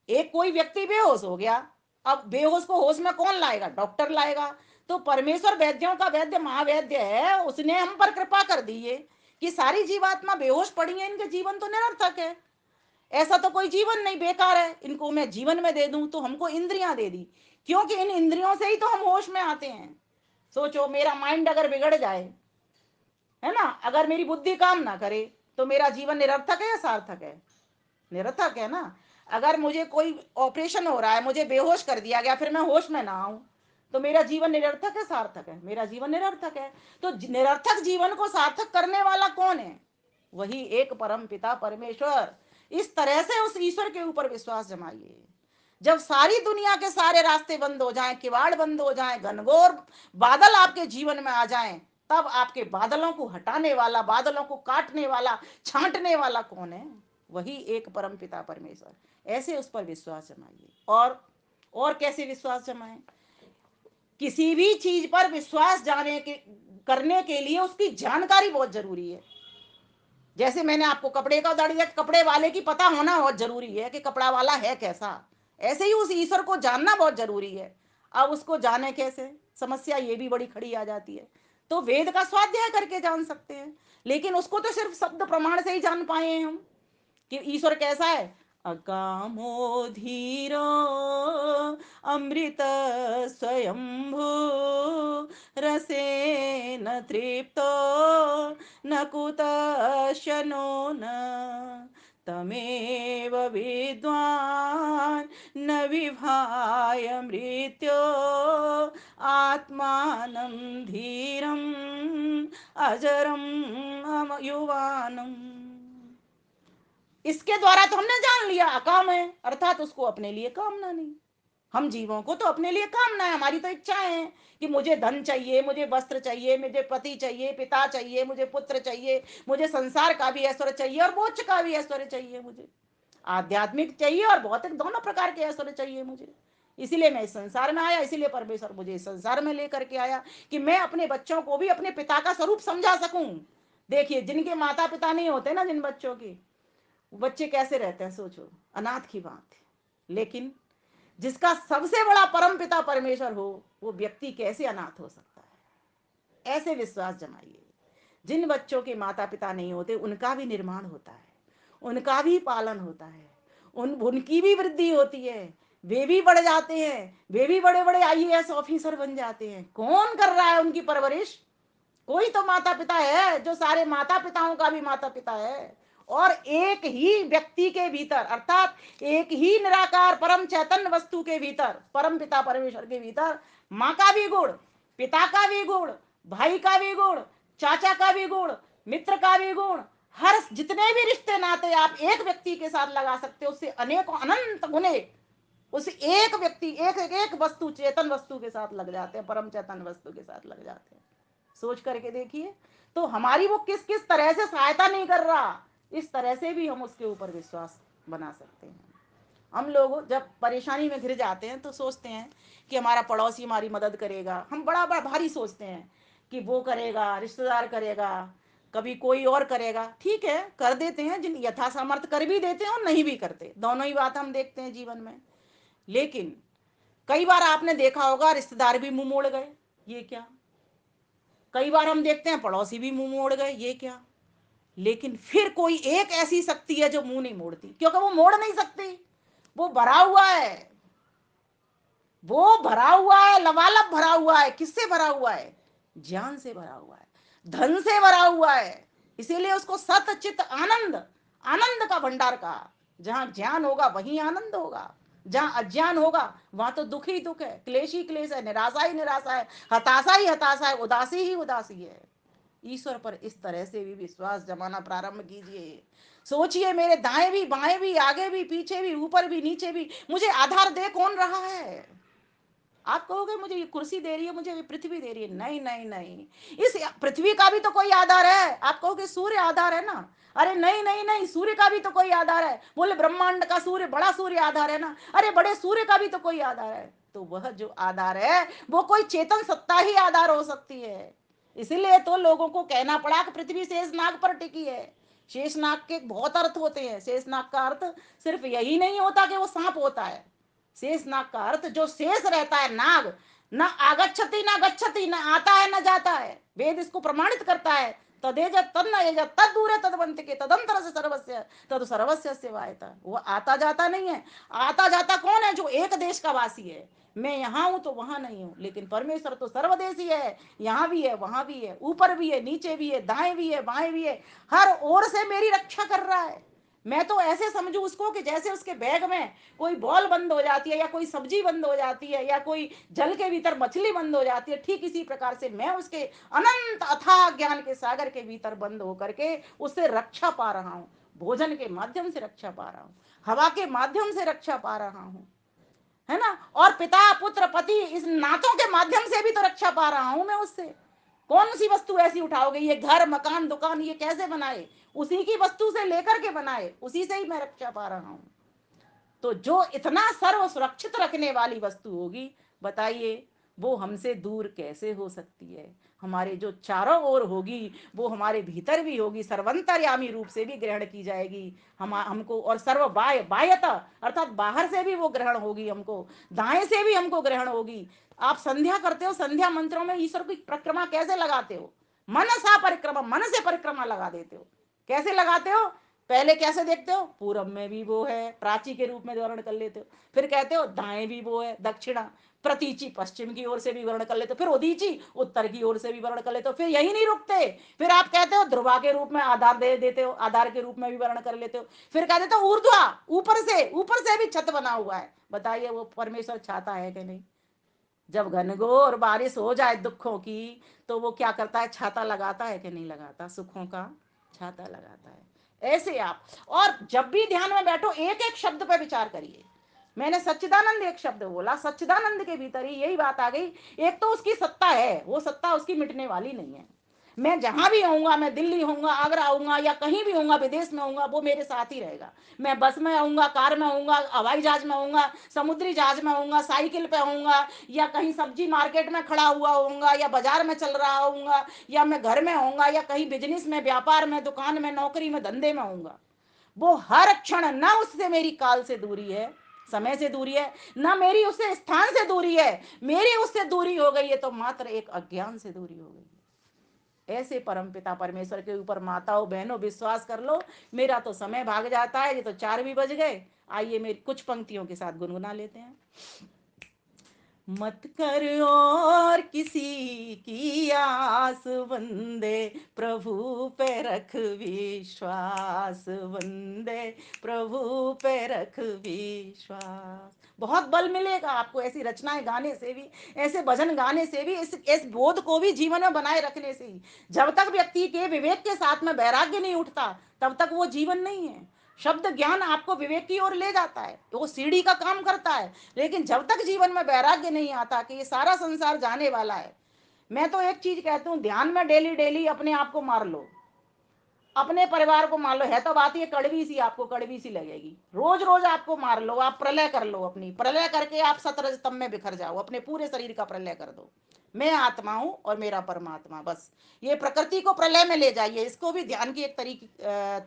एक कोई व्यक्ति बेहोश हो गया, अब बेहोश को होश में कौन लाएगा? डॉक्टर लाएगा। तो परमेश्वर वैद्यों का वैद्य महावैद्य है, उसने हम पर कृपा कर दी है कि सारी जीवात्मा बेहोश पड़ी है, इनके जीवन तो निरर्थक है। ऐसा तो कोई जीवन नहीं, बेकार है। इनको मैं जीवन में दे दूं तो हमको इंद्रियां दे दी, क्योंकि इन इंद्रियों से ही तो हम होश में आते हैं। सोचो, मेरा माइंड अगर बिगड़ जाए, है ना, अगर मेरी बुद्धि काम ना करे तो मेरा जीवन निरर्थक है या सार्थक है? निरर्थक है ना। अगर मुझे कोई ऑपरेशन हो रहा है, मुझे बेहोश कर दिया गया, फिर मैं होश में ना आऊं, तो मेरा जीवन निरर्थक है सार्थक है? मेरा जीवन निरर्थक है। तो निरर्थक जीवन को सार्थक करने वाला कौन है? वही एक परम पिता परमेश्वर। इस तरह से उस ईश्वर के ऊपर विश्वास जमाइए। जब सारी दुनिया के सारे रास्ते बंद हो जाएं, किवाड़ बंद हो जाएं, घनघोर बादल आपके जीवन में आ जाएं, तब आपके बादलों को हटाने वाला, बादलों को काटने वाला, छांटने वाला कौन है? वही एक परम पिता परमेश्वर। ऐसे उस पर विश्वास जमाइए। और कैसे विश्वास जमाएं? किसी भी चीज पर विश्वास जाने के करने के लिए उसकी जानकारी बहुत जरूरी है। जैसे मैंने आपको कपड़े का उदाहरण दिया, कपड़े वाले की पता होना बहुत जरूरी है कि कपड़ा वाला है कैसा। ऐसे ही उस ईश्वर को जानना बहुत जरूरी है। अब उसको जाने कैसे? समस्या ये भी बड़ी खड़ी आ जाती है। तो वेद का स्वाध्याय करके जान सकते हैं, लेकिन उसको तो सिर्फ शब्द प्रमाण से ही जान पाए हैं हम कि ईश्वर कैसा है। अकामो धीरो अमृत स्वयंभू रसेन तृप्तो न कुतश्चनो न तमेव विद्वान् न विभाय मृत्यो आत्मानं धीरम् अजरम् युवानम्। इसके द्वारा तो हमने जान लिया अकाम है, अर्थात उसको अपने लिए कामना नहीं। हम जीवों को तो अपने लिए कामना है, हमारी तो इच्छाएं हैं कि मुझे धन चाहिए, मुझे वस्त्र चाहिए, मुझे पति चाहिए, पिता चाहिए, मुझे पुत्र चाहिए, मुझे संसार का भी ऐश्वर्य चाहिए और मोक्ष का भी ऐश्वर्य चाहिए, मुझे आध्यात्मिक चाहिए और भौतिक, दोनों प्रकार के ऐश्वर्य चाहिए मुझे। इसीलिए मैं इस संसार में आया, इसीलिए परमेश्वर मुझे इस संसार में लेकर के आया कि मैं अपने बच्चों को भी अपने पिता का स्वरूप समझा सकूं। देखिए, जिनके माता पिता नहीं होते ना, जिन बच्चों के, बच्चे कैसे रहते हैं, सोचो, अनाथ की बात है। लेकिन जिसका सबसे बड़ा परम पिता परमेश्वर हो, वो व्यक्ति कैसे अनाथ हो सकता है? ऐसे विश्वास जमाइए। जिन बच्चों के माता पिता नहीं होते उनका भी निर्माण होता है, उनका भी पालन होता है, उनकी भी वृद्धि होती है। वे भी बढ़ जाते हैं, वे भी बड़े बड़े आईएएस ऑफिसर बन जाते हैं। कौन कर रहा है उनकी परवरिश? कोई तो माता पिता है जो सारे माता पिताओं का भी माता पिता है। और एक ही व्यक्ति के भीतर, अर्थात एक ही निराकार परम चैतन्य वस्तु के भीतर, परम पिता परमेश्वर के भीतर माँ का भी गुण, पिता का भी गुण, भाई का भी गुण, चाचा का भी गुण, मित्र का भी गुण, हर जितने भी रिश्ते नाते आप एक व्यक्ति के साथ लगा सकते हो, उससे अनेकों अनंत गुने उस एक व्यक्ति, एक एक, एक वस्तु, चेतन वस्तु के साथ लग जाते हैं, परम चेतन वस्तु के साथ लग जाते हैं। सोच करके देखिए, तो हमारी वो किस किस तरह से सहायता नहीं कर रहा, इस तरह से भी हम उसके ऊपर विश्वास बना सकते हैं। हम लोग जब परेशानी में घिर जाते हैं तो सोचते हैं कि हमारा पड़ोसी हमारी मदद करेगा, हम बड़ा बड़ा भारी सोचते हैं कि वो करेगा, रिश्तेदार करेगा, कभी कोई और करेगा। ठीक है, कर देते हैं, जिन यथा सामर्थ्य कर भी देते हैं और नहीं भी करते, दोनों ही बात हम देखते हैं जीवन में। लेकिन कई बार आपने देखा होगा रिश्तेदार भी मुंह मोड़ गए, ये क्या। कई बार हम देखते हैं पड़ोसी भी मुंह मोड़ गए, ये क्या। लेकिन फिर कोई एक ऐसी शक्ति है जो मुंह नहीं मोड़ती, क्योंकि वो मोड़ नहीं सकती, वो भरा हुआ है, वो भरा हुआ है, लबालब भरा हुआ है। किससे भरा हुआ है? ज्ञान से भरा हुआ है, धन से भरा हुआ है। इसीलिए उसको सत चित आनंद, आनंद का भंडार कहा। जहां ज्ञान होगा वहीं आनंद होगा, जहां अज्ञान होगा वहां तो दुख ही दुख है, क्लेश ही क्लेश है, निराशा ही निराशा है, हताशा ही हताशा है, उदासी ही उदासी है। ईश्वर पर इस तरह से भी विश्वास जमाना प्रारंभ कीजिए। सोचिए, मेरे दाएं भी बाएं भी, आगे भी पीछे भी, ऊपर भी नीचे भी, मुझे आधार दे कौन रहा है? आप कहोगे मुझे ये कुर्सी दे रही है, मुझे ये पृथ्वी दे रही है। नहीं नहीं नहीं, इस पृथ्वी का भी तो कोई आधार है। आप कहोगे सूर्य आधार है ना। अरे नहीं नहीं नहीं, सूर्य का भी तो कोई आधार है। बोले ब्रह्मांड का सूर्य, बड़ा सूर्य आधार है ना। अरे बड़े सूर्य का भी तो कोई आधार है। तो वह जो आधार है वो कोई चेतन सत्ता ही आधार हो सकती है। इसीलिए तो लोगों को कहना पड़ा कि पृथ्वी शेषनाग पर टिकी है। शेषनाग के बहुत अर्थ होते हैं। शेषनाग का अर्थ सिर्फ यही नहीं होता कि वो सांप होता है। शेष नाग का अर्थ जो शेष रहता है, नाग, न आगच्छति न गच्छति, न आता है न जाता है। वेद इसको प्रमाणित करता है। तदेज तन्न एज तद दूर तदवंत के तदंतर से सर्वस्य तद सर्वस्य सेवायता। वो आता जाता नहीं है। आता जाता कौन है? जो एक देश का वासी है। मैं यहाँ हूं तो वहां नहीं हूं, लेकिन परमेश्वर तो सर्वदेशी है। यहाँ भी है, वहां भी है, ऊपर भी है, नीचे भी है, दाएं भी है, बाएं भी है, हर ओर से मेरी रक्षा कर रहा है। मैं तो ऐसे समझू उसको कि जैसे उसके बैग में कोई बॉल बंद हो जाती है, या कोई सब्जी बंद हो जाती है, या कोई जल के भीतर मछली बंद हो जाती है, ठीक इसी प्रकार से मैं उसके अनंत अथाह ज्ञान के सागर के भीतर बंद होकर के उससे रक्षा पा रहा हूँ। भोजन के माध्यम से रक्षा पा रहा हूँ, हवा के माध्यम से रक्षा पा रहा हूँ, है ना। और पिता पुत्र पति इस नातों के माध्यम से भी तो रक्षा पा रहा हूं मैं उससे। कौन सी वस्तु ऐसी उठाओगे? ये घर मकान दुकान ये कैसे बनाए? उसी की वस्तु से लेकर के बनाए, उसी से ही मैं रक्षा पा रहा हूं। तो जो इतना सर्व सुरक्षित रखने वाली वस्तु होगी, बताइए वो हमसे दूर कैसे हो सकती है? हमारे जो चारों ओर होगी वो हमारे भीतर भी होगी, सर्वंतर्यामी रूप से भी ग्रहण की जाएगी हमको। और सर्व बाह्य, बाह्यता अर्थात बाहर से भी वो ग्रहण होगी हमको, दाएं से भी हमको ग्रहण होगी। आप संध्या करते हो, संध्या मंत्रों में ईश्वर की परिक्रमा कैसे लगाते हो? मन सा परिक्रमा, मन से परिक्रमा लगा देते हो। कैसे लगाते हो? पहले कैसे देखते हो? पूरब में भी वो है, प्राची के रूप में वर्ण कर लेते हो। फिर कहते हो दाएं भी वो है, दक्षिणा। प्रतीची पश्चिम की ओर से भी वर्ण कर लेते हो। फिर उदीची उत्तर की ओर से भी वर्ण कर लेते हो। फिर यही नहीं रुकते, फिर आप कहते हो ध्रुवा के रूप में आधार दे देते हो, आधार के रूप में भी वर्ण कर लेते हो। फिर कह देते हो ऊर्ध्वा, ऊपर से भी छत बना हुआ है। बताइए वो परमेश्वर छाता है कि नहीं? जब घनघोर बारिश हो जाए दुखों की, तो वो क्या करता है? छाता लगाता है कि नहीं लगाता? सुखों का छाता लगाता है। ऐसे आप, और जब भी ध्यान में बैठो एक एक शब्द पर विचार करिए। मैंने सच्चिदानंद एक शब्द बोला, सच्चिदानंद के भीतर ही यही बात आ गई। एक तो उसकी सत्ता है, वो सत्ता उसकी मिटने वाली नहीं है। मैं जहां भी आऊंगा, मैं दिल्ली होऊंगा, आगरा आऊंगा, या कहीं भी होऊंगा, विदेश में होऊंगा, वो मेरे साथ ही रहेगा। मैं बस में आऊंगा, कार में आऊंगा, हवाई जहाज में आऊंगा, समुद्री जहाज में आऊंगा, साइकिल पे आऊंगा, या कहीं सब्जी मार्केट में खड़ा हुआ होऊंगा, या बाजार में चल रहा होऊंगा, या मैं घर में होऊंगा, या कहीं बिजनेस में, व्यापार में, दुकान में, नौकरी में, धंधे में होऊंगा। वो हर क्षण ना उससे मेरी काल से दूरी है, समय से दूरी है, ना मेरी उससे स्थान से दूरी है। मेरी उससे दूरी हो गई है तो मात्र एक अज्ञान से दूरी हो गई। ऐसे परमपिता परमेश्वर के ऊपर माताओं बहनों विश्वास कर लो। मेरा तो समय भाग जाता है, ये तो 4 भी बज गए। आइए मेरी कुछ पंक्तियों के साथ गुनगुना लेते हैं। मत कर और किसी की आस वंदे, प्रभु पे रख विश्वास वंदे, प्रभु पे रख विश्वास। बहुत बल मिलेगा आपको ऐसी रचनाएं गाने से भी, ऐसे भजन गाने से भी, इस बोध को भी जीवन में बनाए रखने से ही। जब तक व्यक्ति के विवेक के साथ में वैराग्य नहीं उठता, तब तक वो जीवन नहीं है। शब्द ज्ञान आपको विवेक की ओर ले जाता है, वो सीढ़ी का काम करता है, लेकिन जब तक जीवन में वैराग्य नहीं आता कि ये सारा संसार जाने वाला है। मैं तो एक चीज कहता हूं, ध्यान में डेली डेली अपने आप को मार लो, अपने परिवार को मार लो। है तो बात ये कड़वी सी, आपको कड़वी सी लगेगी। रोज रोज आपको मार लो, आप प्रलय कर लो, अपनी प्रलय करके आप सतरजतम में बिखर जाओ, अपने पूरे शरीर का प्रलय कर दो। मैं आत्मा हूं और मेरा परमात्मा, बस ये प्रकृति को प्रलय में ले जाइए। इसको भी ध्यान की एक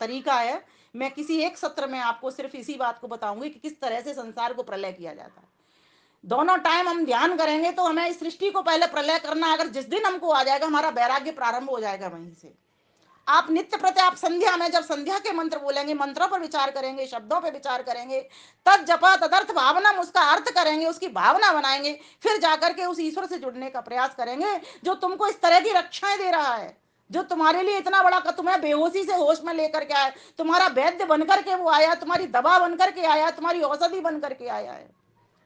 तरीका है। मैं किसी एक सत्र में आपको सिर्फ इसी बात को बताऊंगी कि किस तरह से संसार को प्रलय किया जाता है। दोनों टाइम हम ध्यान करेंगे तो हमें इस सृष्टि को पहले प्रलय करना, अगर जिस दिन हमको आ जाएगा, हमारा वैराग्य प्रारंभ हो जाएगा वहीं से। आप नित्य प्रत्यय, आप संध्या में जब संध्या के मंत्र बोलेंगे, मंत्रों पर विचार करेंगे, शब्दों पर विचार करेंगे, तद जपा तदर्थ भावना, उसका अर्थ करेंगे, उसकी भावना बनाएंगे, फिर जाकर के उस ईश्वर से जुड़ने का प्रयास करेंगे जो तुमको इस तरह की रक्षाएं दे रहा है, जो तुम्हारे लिए इतना बड़ा, तुम्हें बेहोशी से होश में लेकर के आया, तुम्हारा वैद्य बनकर के वो आया, तुम्हारी दवा बनकर के आया, तुम्हारी औषधि बनकर के आया है।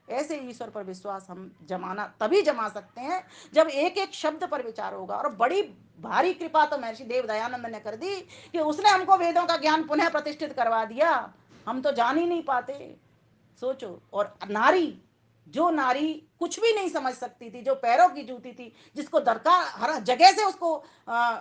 ऐसे ईश्वर पर विश्वास हम जमाना तभी जमा सकते हैं जब एक एक शब्द पर विचार होगा। और बड़ी भारी कृपा तो महर्षि देव दयानंद ने कर दी कि उसने हमको वेदों का ज्ञान पुनः प्रतिष्ठित करवा दिया। हम तो जान ही नहीं पाते, सोचो। और नारी, जो नारी कुछ भी नहीं समझ सकती थी, जो पैरों की जूती थी, जिसको दरकार हर जगह से उसको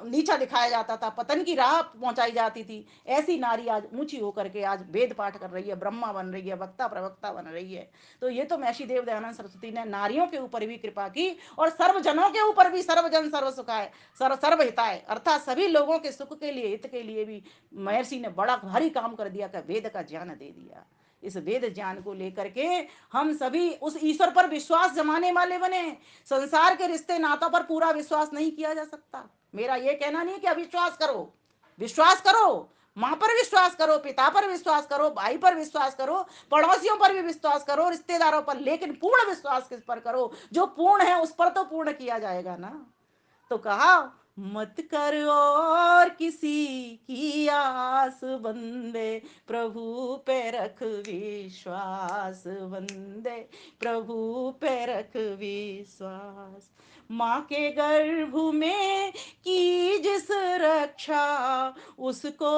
नीचा दिखाया जाता था, पतन की राह पहुंचाई जाती थी, ऐसी नारी आज ऊंची होकर के आज वेद पाठ कर रही है, ब्रह्मा बन रही है, वक्ता प्रवक्ता बन रही है। तो ये तो महर्षि देव दयानंद सरस्वती ने नारियों के ऊपर भी कृपा की, और सर्वजनों के ऊपर भी, सर्वजन सर्व सुखाय, सर्व हिताय, अर्थात सभी लोगों के सुख के लिए, हित के लिए भी महर्षि ने बड़ा भारी काम कर दिया, का वेद का ज्ञान दे दिया। इस वेद ज्ञान को लेकर के हम सभी उस ईश्वर पर विश्वास जमाने वाले बने। संसार के रिश्ते नातों पर पूरा विश्वास नहीं किया जा सकता। मेरा यह कहना नहीं कि अविश्वास करो, विश्वास करो, माँ पर विश्वास करो, पिता पर विश्वास करो, भाई पर विश्वास करो, पड़ोसियों पर भी विश्वास करो, रिश्तेदारों पर, लेकिन पूर्ण विश्वास किस पर करो? जो पूर्ण है उस पर तो पूर्ण किया जाएगा ना। तो कहा, मत कर और किसी की आस बंदे, प्रभु पे रख विश्वास बंदे, प्रभु पे रख विश्वास। माँ के गर्भ में की जिस रक्षा, उसको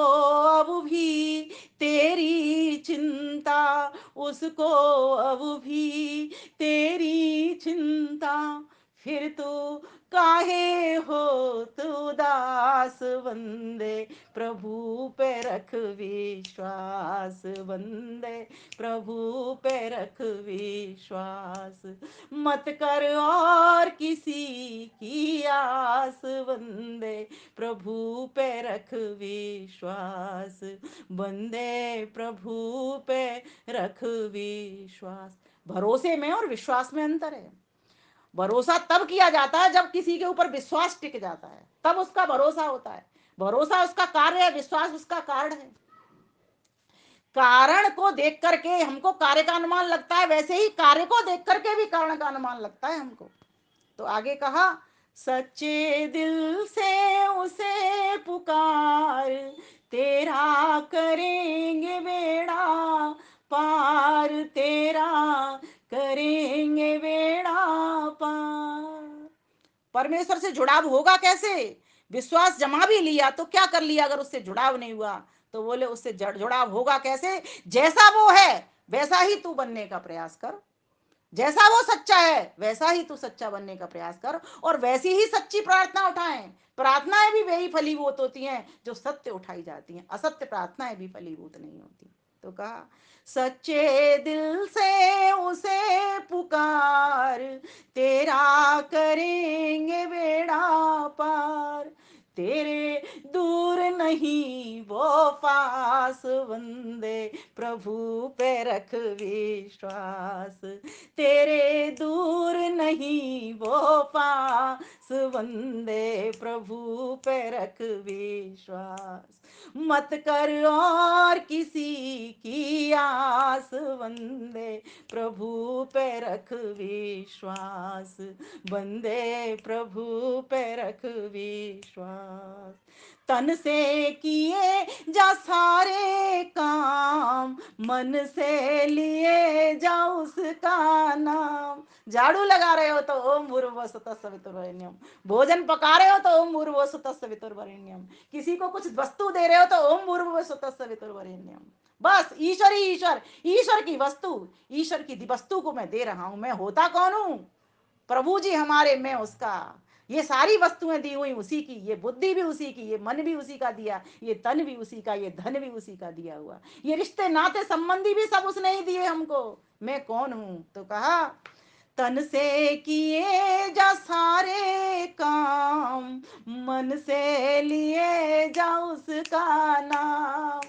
अब भी तेरी चिंता, उसको अब भी तेरी चिंता। फिर तू काहे हो तू दास बंदे, प्रभु पे रख विश्वास बंदे, प्रभु पे रख विश्वास। मत कर और किसी की आस बंदे, प्रभु पे रख विश्वास बंदे, प्रभु पे रख विश्वास। भरोसे में और विश्वास में अंतर है। भरोसा तब किया जाता है जब किसी के ऊपर विश्वास टिक जाता है, तब उसका भरोसा होता है। भरोसा उसका कार्य है, विश्वास उसका कारण है। कारण को देख करके हमको कार्य का अनुमान लगता है, वैसे ही कार्य को देख करके भी कारण का अनुमान लगता है हमको। तो आगे कहा, सच्चे दिल से उसे पुकार, तेरा करेंगे बेड़ा पार, तेरा करेंगे बेड़ा पार। परमेश्वर से जुड़ाव होगा कैसे? विश्वास जमा भी लिया तो क्या कर लिया, अगर उससे जुड़ाव नहीं हुआ तो बोले उससे जुड़ाव होगा कैसे? जैसा वो है वैसा ही तू बनने का प्रयास कर, जैसा वो सच्चा है वैसा ही तू सच्चा बनने का प्रयास कर, और वैसी ही सच्ची प्रार्थना उठाएं। प्रार्थनाएं भी वही फलीभूत होती हैं जो सत्य उठाई जाती हैं, असत्य प्रार्थनाएं भी फलीभूत नहीं होती। तो कहा, सच्चे दिल से उसे पुकार, तेरा करेंगे बेड़ा पार, तेरे दूर नहीं वो पास बंदे, प्रभु पे रख विश्वास, तेरे दूर नहीं वो पास, वंदे प्रभु पे रख विश्वास, मत कर और किसी की आस, वंदे प्रभु पे रख विश्वास, वंदे प्रभु पे रख विश्वास, तन से किए जा सारे काम, मन से लिए जा उसका नाम, झाड़ू लगा रहे हो तो ओम भूर्भुवस्सुतः सवितुर्वरेण्यम, भोजन पका रहे हो तो ओम भूर्भुवस्सुतः सवितुर्वरेण्यम, किसी को कुछ वस्तु दे रहे हो तो ओम भूर्भुवस्सुतः सवितुर्वरेण्यम, बस ईश्वर ही ईश्वर, ईश्वर की वस्तु, ईश्वर की वस्तु को मैं दे रहा हूं, मैं होता कौन हूं, प्रभु जी हमारे, मैं उसका, ये सारी वस्तुएं दी हुई उसी की, ये बुद्धि भी उसी की, ये मन भी उसी का दिया, ये तन भी उसी का, ये धन भी उसी का दिया हुआ, ये रिश्ते नाते संबंधी भी सब उसने ही दिए हमको, मैं कौन हूं, तो कहा तन से किए जा सारे काम, मन से लिए जा उसका नाम,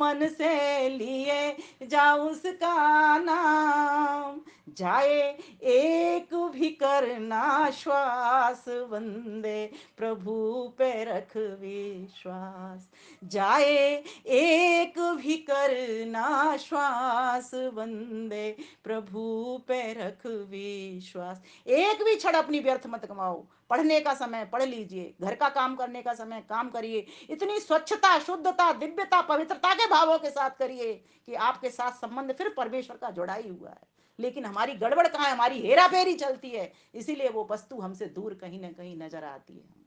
मन से लिए जा उसका नाम, जाए एक भी करना श्वास, वंदे प्रभु पे रख विश्वास, जाए एक भी करना श्वास, वंदे प्रभु पे रख विश्वास, एक भी क्षण अपनी व्यर्थ मत कमाओ, पढ़ने का समय पढ़ लीजिए, घर का काम करने का समय काम करिए, इतनी स्वच्छता, शुद्धता, दिव्यता, पवित्रता के भावों के साथ करिए कि आपके साथ संबंध फिर परमेश्वर का जुड़ा ही हुआ है, लेकिन हमारी गड़बड़ कहाँ है, हमारी हेरा फेरी चलती है, इसीलिए वो वस्तु हमसे दूर कहीं ना कहीं नजर आती है।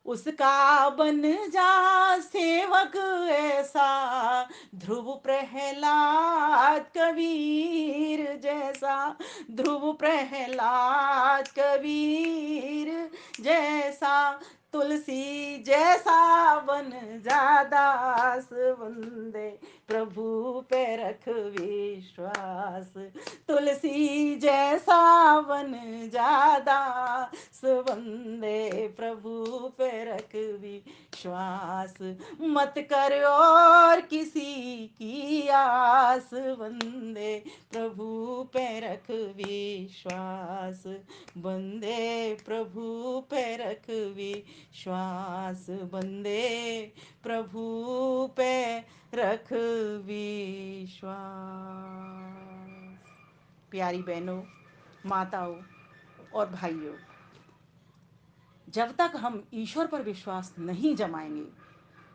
उसका बन जा सेवक ऐसा, ध्रुव प्रहलाद कबीर जैसा, ध्रुव प्रहलाद कबीर जैसा, तुलसी जैसा बन जा दास, वंदे प्रभु पे रख विश्वास, तुलसी जैसा बन जा दास, वंदे प्रभु पे रख विश्वास, मत कर और किसी की आस, वंदे प्रभु पे रख विश्वास, वंदे प्रभु पे रख विश्वास, वंदे प्रभु पे रख विश्वास। प्यारी बहनों, माताओं और भाइयों, जब तक हम ईश्वर पर विश्वास नहीं जमाएंगे,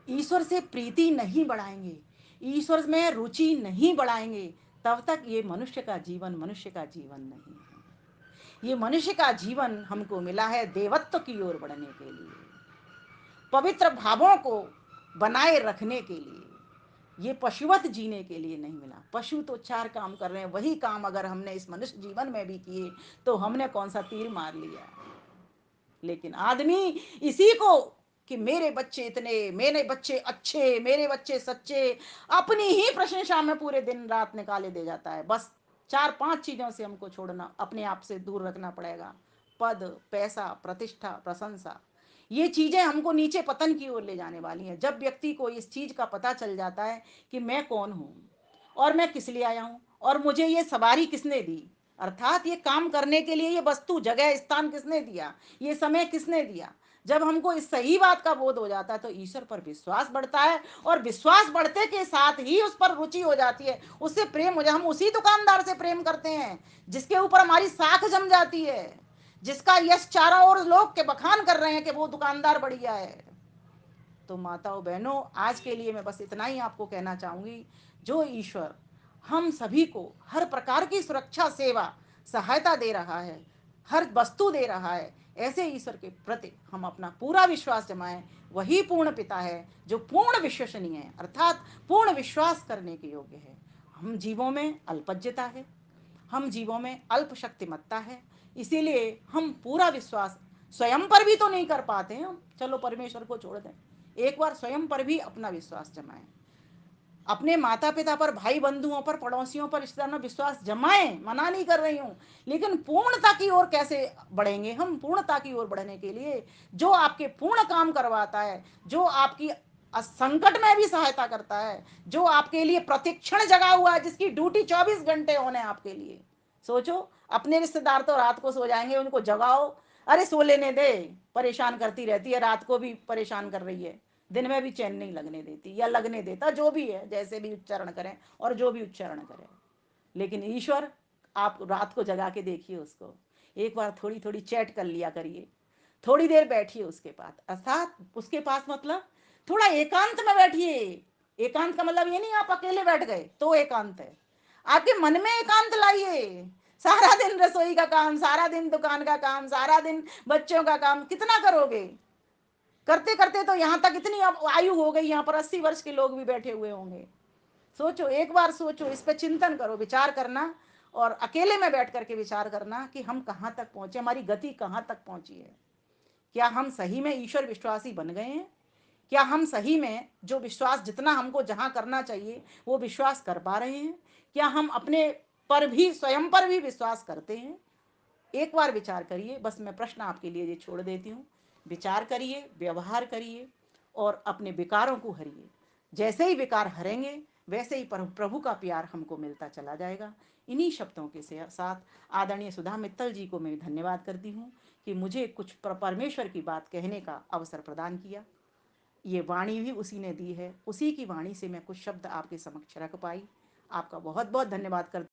ईश्वर से प्रीति नहीं बढ़ाएंगे, ईश्वर में रुचि नहीं बढ़ाएंगे, तब तक ये मनुष्य का जीवन नहीं है। ये मनुष्य का जीवन हमको मिला है देवत्व की ओर बढ़ने के लिए, पवित्र भावों को बनाए रखने के लिए, ये पशुवत जीने के लिए नहीं मिला। पशु तो 4 काम कर रहे हैं, वही काम अगर हमने इस मनुष्य जीवन में भी किए तो हमने कौन सा तीर मार लिया। लेकिन आदमी इसी को कि मेरे बच्चे इतने, मेरे बच्चे अच्छे, मेरे बच्चे सच्चे, अपनी ही प्रशंसा में पूरे दिन रात निकाले दे जाता है। बस 4-5 चीजों से हमको छोड़ना, अपने आप से दूर रखना पड़ेगा। पद, पैसा, प्रतिष्ठा, प्रशंसा, ये चीजें हमको नीचे पतन की ओर ले जाने वाली हैं। जब व्यक्ति को इस चीज का पता चल जाता है कि मैं कौन हूं और मैं किस लिए आया हूं और मुझे ये सवारी किसने दी, अर्थात ये काम करने के लिए ये वस्तु, जगह, स्थान किसने दिया, ये समय किसने दिया, जब हमको इस सही बात का बोध हो जाता है तो ईश्वर पर विश्वास बढ़ता है, और विश्वास बढ़ते के साथ ही उस पर रुचि हो जाती है, उससे प्रेम हो जाए। हम उसी दुकानदार से प्रेम करते हैं जिसके ऊपर हमारी साख जम जाती है, जिसका यश चारों ओर लोग के बखान कर रहे हैं कि वो दुकानदार बढ़िया है। तो माताओं बहनों, आज के लिए मैं बस इतना ही आपको कहना चाहूंगी, जो ईश्वर हम सभी को हर प्रकार की सुरक्षा, सेवा, सहायता दे रहा है, हर वस्तु दे रहा है, ऐसे ईश्वर के प्रति हम अपना पूरा विश्वास जमाएं। वही पूर्ण पिता है जो पूर्ण विश्वसनीय है, अर्थात पूर्ण विश्वास करने के योग्य है। हम जीवों में अल्पज्यता है, हम जीवों में अल्प शक्तिमत्ता है, इसीलिए हम पूरा विश्वास स्वयं पर भी तो नहीं कर पाते हैं हम, चलो परमेश्वर को छोड़ दें, एक बार स्वयं पर भी अपना विश्वास जमाएं। अपने माता पिता पर, भाई बंधुओं पर, पड़ोसियों पर, रिश्तेदारों पर विश्वास जमाएं, मना नहीं कर रही हूँ, लेकिन पूर्णता की ओर कैसे बढ़ेंगे हम? पूर्णता की ओर बढ़ने के लिए जो आपके पूर्ण काम करवाता है, जो आपकी संकट में भी सहायता करता है, जो आपके लिए प्रतिक्षण जगा हुआ है, जिसकी ड्यूटी 24 घंटे होने आपके लिए। सोचो, अपने रिश्तेदार तो रात को सो जाएंगे, उनको जगाओ, अरे सो लेने दे, परेशान करती रहती है, रात को भी परेशान कर रही है, दिन में भी चैन नहीं लगने देती या लगने देता, जो भी है, जैसे भी उच्चारण करें और जो भी उच्चारण करें। लेकिन ईश्वर, आप रात को जगा के देखिए उसको, एक बार थोड़ी थोड़ी चैट कर लिया करिए, थोड़ी देर बैठिए उसके पास, अर्थात उसके पास मतलब थोड़ा एकांत में बैठिए। एकांत का मतलब ये नहीं आप अकेले बैठ गए तो एकांत है, आपके मन में एकांत लाइए। सारा दिन रसोई का काम, सारा दिन दुकान का काम, सारा दिन बच्चों का काम कितना करोगे, करते करते तो यहाँ तक इतनी अब आयु हो गई, यहाँ पर 80 वर्ष के लोग भी बैठे हुए होंगे। सोचो, एक बार सोचो, इस पर चिंतन करो, विचार करना, और अकेले में बैठ करके विचार करना कि हम कहाँ तक पहुंचे, हमारी गति कहाँ तक पहुंची है। क्या हम सही में ईश्वर विश्वासी बन गए हैं? क्या हम सही में जो विश्वास जितना हमको जहां करना चाहिए वो विश्वास कर पा रहे हैं? क्या हम अपने पर भी, स्वयं पर भी विश्वास करते हैं? एक बार विचार करिए। बस मैं प्रश्न आपके लिए ये छोड़ देती हूँ, विचार करिए, व्यवहार करिए और अपने विकारों को हरिए। जैसे ही विकार हरेंगे वैसे ही प्रभु का प्यार हमको मिलता चला जाएगा। इन्हीं शब्दों के साथ आदरणीय सुधा मित्तल जी को मैं धन्यवाद करती हूँ कि मुझे कुछ परमेश्वर की बात कहने का अवसर प्रदान किया। ये वाणी भी उसी ने दी है, उसी की वाणी से मैं कुछ शब्द आपके समक्ष रख पाई। आपका बहुत बहुत धन्यवाद करती